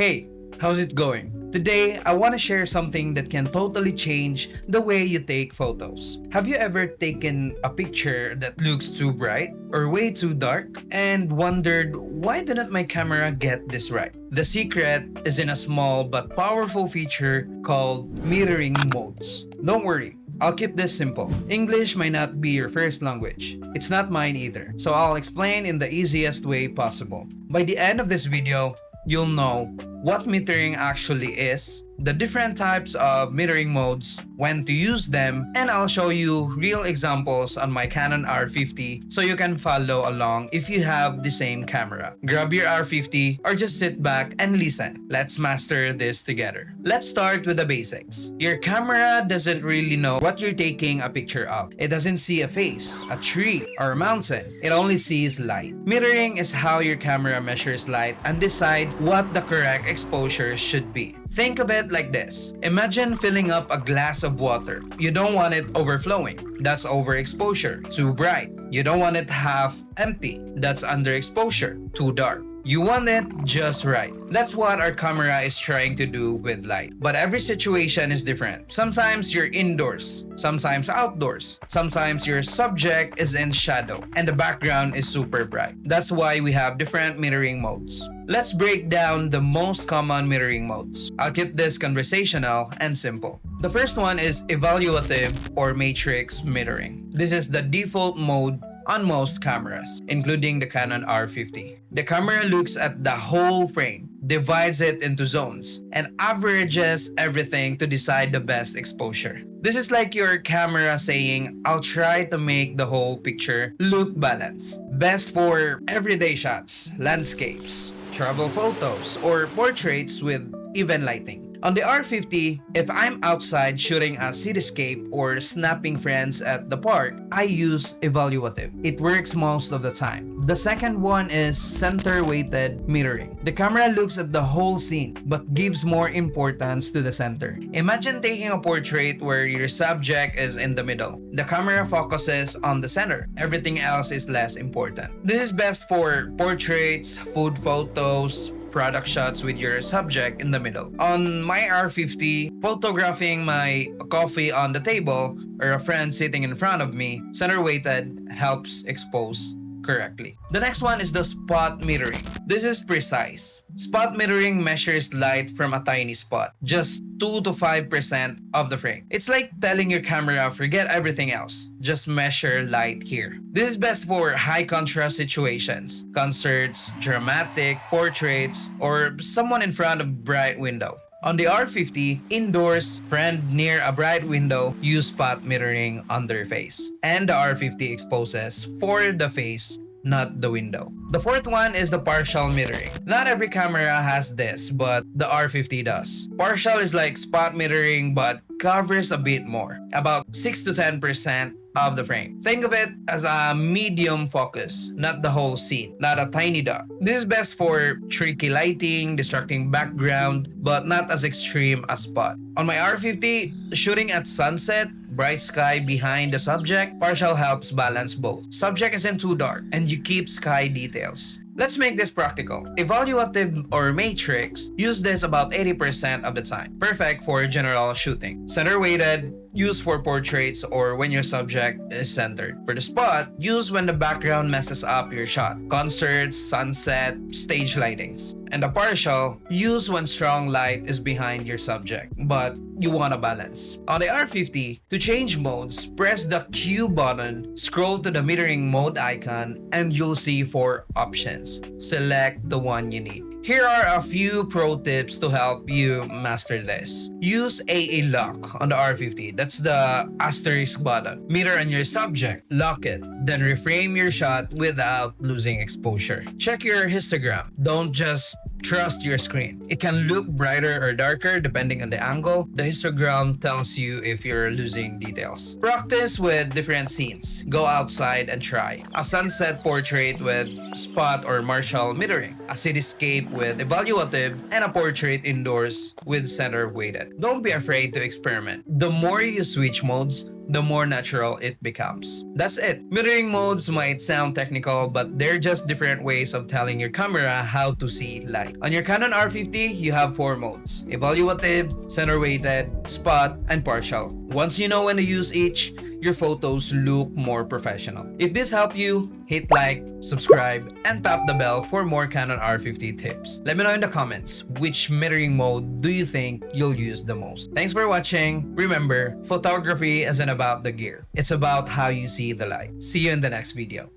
Hey, how's it going? Today, I want to share something that can totally change the way you take photos. Have you ever taken a picture that looks too bright or way too dark and wondered, why didn't my camera get this right? The secret is in a small but powerful feature called mirroring modes. Don't worry, I'll keep this simple. English might not be your first language. It's not mine either. So I'll explain in the easiest way possible. By the end of this video, you'll know what metering actually is, the different types of metering modes, when to use them, and I'll show you real examples on my Canon R50 so you can follow along if you have the same camera. Grab your R50 or just sit back and listen. Let's master this together. Let's start with the basics. Your camera doesn't really know what you're taking a picture of. It doesn't see a face, a tree, or a mountain. It only sees light. Metering is how your camera measures light and decides what the correct exposure should be. Think of it like this. Imagine filling up a glass of water. You don't want it overflowing. That's overexposure. Too bright. You don't want it half empty. That's underexposure. Too dark. You want it just right. That's what our camera is trying to do with light. But every situation is different. Sometimes you're indoors, sometimes outdoors, sometimes your subject is in shadow, and the background is super bright. That's why we have different metering modes. Let's break down the most common metering modes. I'll keep this conversational and simple. The first one is evaluative or matrix metering. This is the default mode on most cameras, including the Canon R50. The camera looks at the whole frame, divides it into zones, and averages everything to decide the best exposure. This is like your camera saying, I'll try to make the whole picture look balanced. Best for everyday shots, landscapes, travel photos, or portraits with even lighting. On the R50, if I'm outside shooting a cityscape or snapping friends at the park, I use evaluative. It works most of the time. The second one is center-weighted metering. The camera looks at the whole scene but gives more importance to the center. Imagine taking a portrait where your subject is in the middle. The camera focuses on the center. Everything else is less important. This is best for portraits, food photos, product shots with your subject in the middle. On my R50, photographing my coffee on the table or a friend sitting in front of me, center weighted helps expose correctly. The next one is the spot metering. This is precise. Spot metering measures light from a tiny spot, just 2 to 5% of the frame. It's like telling your camera, forget everything else, just measure light here. This is best for high contrast situations, concerts, dramatic, portraits, or someone in front of a bright window. On the R50, indoors, friend near a bright window, use spot metering on their face. And the R50 exposes for the face, not the window. The fourth one is the partial metering. Not every camera has this, but the R50 does. Partial is like spot metering but covers a bit more, about 6 to 10% of the frame. Think of it as a medium focus, not the whole scene, not a tiny dot. This is best for tricky lighting, distracting background, but not as extreme as spot. On my R50, shooting at sunset, bright sky behind the subject, partial helps balance both. Subject isn't too dark, and you keep sky details. Let's make this practical. Evaluative or matrix, use this about 80% of the time. Perfect for general shooting. Center weighted, use for portraits or when your subject is centered. For the spot, use when the background messes up your shot. Concerts, sunset, stage lightings. And the partial, use when strong light is behind your subject, but you want a balance. On the R50, to change modes, press the Q button, scroll to the metering mode icon, and you'll see 4 options. Select the one you need. Here are a few pro tips to help you master this. Use AA lock on the R50. That's the asterisk button. Meter on your subject, lock it, then reframe your shot without losing exposure. Check your histogram. Don't just trust your screen. It can look brighter or darker depending on the angle. The histogram tells you if you're losing details. Practice with different scenes. Go outside and try. A sunset portrait with spot or partial metering. A cityscape with evaluative, and a portrait indoors with center weighted. Don't be afraid to experiment. The more you switch modes, the more natural it becomes. That's it. Mirroring modes might sound technical, but they're just different ways of telling your camera how to see light. On your Canon R50, you have 4 modes: evaluative, center weighted, spot, and partial. Once you know when to use each, your photos look more professional. If this helped you, hit like, subscribe, and tap the bell for more Canon R50 tips. Let me know in the comments, which mirroring mode do you think you'll use the most? Thanks for watching. Remember, photography isn't about the gear. It's about how you see the light. See you in the next video.